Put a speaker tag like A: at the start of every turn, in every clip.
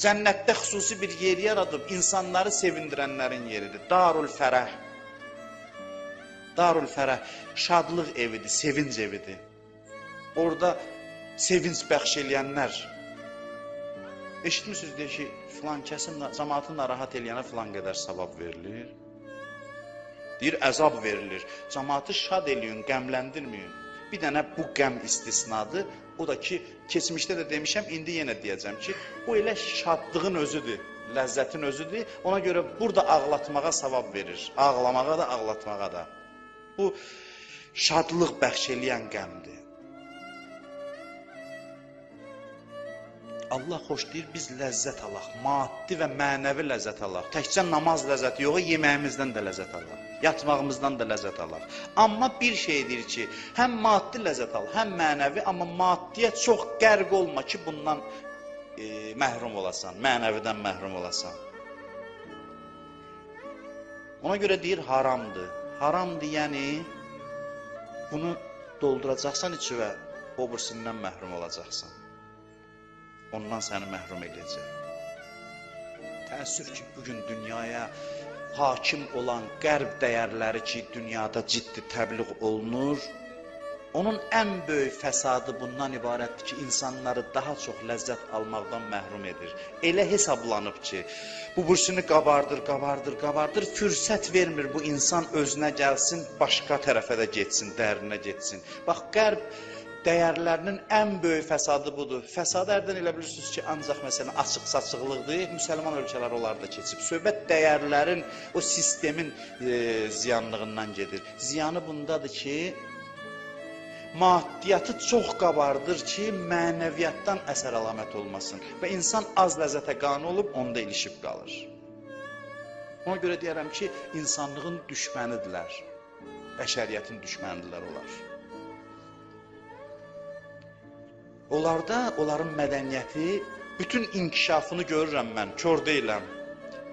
A: Cənnətdə xüsusi bir yer yaradıb, insanları sevindirənlərin yeridir. Darul Fərəh. Darul Fərəh şadlıq evidir, sevinc evidir. Orada sevinç bəxş eləyənlər. Eşitmişsiniz deyir ki, filan kəsin cəmaatı narahat eləyənə filan qədər savab verilir. Deyir, əzab verilir. Cəmaatı şad eləyin, qəmləndirməyin. Bir dənə bu qəm istisnadır. O da ki, keçmişdə də demişəm, indi yenə deyəcəm ki, bu elə şadlığın özüdür, ləzzətin özüdür. Ona görə burada ağlatmağa savab verir. Ağlamağa da, ağlatmağa da. Bu şadlıq bəxş eləyən qəmdir. Allah xoş deyir, biz ləzzət alaq, maddi və mənəvi ləzzət alaq. Təkcə namaz ləzzəti yox, yeməyimizdən də ləzzət alaq, yatmağımızdan da ləzzət alaq. Amma bir şeydir ki, həm maddi ləzzət al, həm mənəvi, amma maddiyə çox qərq olma ki, bundan məhrum olasan, mənəvidən məhrum olasan. Ona görə deyir, haramdır. Haramdır, yəni bunu dolduracaqsan içi və o birisindən məhrum olacaqsan. Ondan səni məhrum edəcək. Təəssüf ki, bugün dünyaya hakim olan qərb dəyərləri ki, dünyada ciddi təbliğ olunur, onun ən böyük fəsadı bundan ibarətdir ki, insanları daha çox ləzzət almaqdan məhrum edir. Elə hesablanıb ki, bu bursunu qabardır, fürsət vermir bu insan özünə gəlsin, başqa tərəfə də getsin, dərinə getsin. Bax, qərb dəyərlərinin ən böyük fəsadı budur. Fəsadı hərdən elə bilirsiniz ki, ancaq məsələn açıq-saçıqlıqdır, müsəlman ölkələr onlarda keçib. Söhbət dəyərlərin, o sistemin ziyanlığından gedir. Ziyanı bundadır ki, maddiyyatı çox qabardır ki, mənəviyyatdan əsər əlamət olmasın. Və insan az ləzzətə qane olub, onda ilişib qalır. Ona görə deyərəm ki, insanlığın düşmənidirlər, bəşəriyyətin düşmənidirlər onlar. Onların mədəniyyəti, bütün inkişafını görürəm mən, kör deyiləm.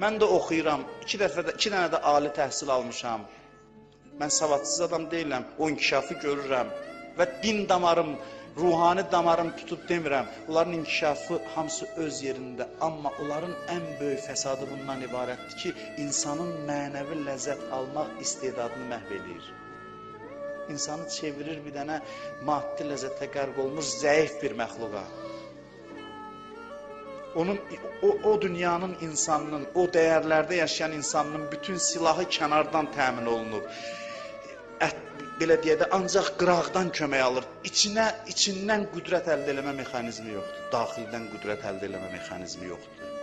A: Mən də oxuyuram, iki dənə də ali təhsil almışam. Mən savadsız adam deyiləm, o inkişafı görürəm. Və din damarım, ruhani damarım tutub demirəm. Onların inkişafı hamısı öz yerində. Amma onların ən böyük fəsadı bundan ibarətdir ki, insanın mənəvi ləzzət almaq istedadını məhv edir. İnsanı çevirir bir dənə maddi ləzzətə qərq olmuş zəif bir məxluqa. O dünyanın insanının, o dəyərlərdə yaşayan insanının bütün silahı kənardan təmin olunub. Belə deyək də, ancaq qıraqdan kömək alır. İçindən qüdrət əldə eləmə mexanizmi yoxdur. Daxildən qüdrət əldə eləmə mexanizmi yoxdur.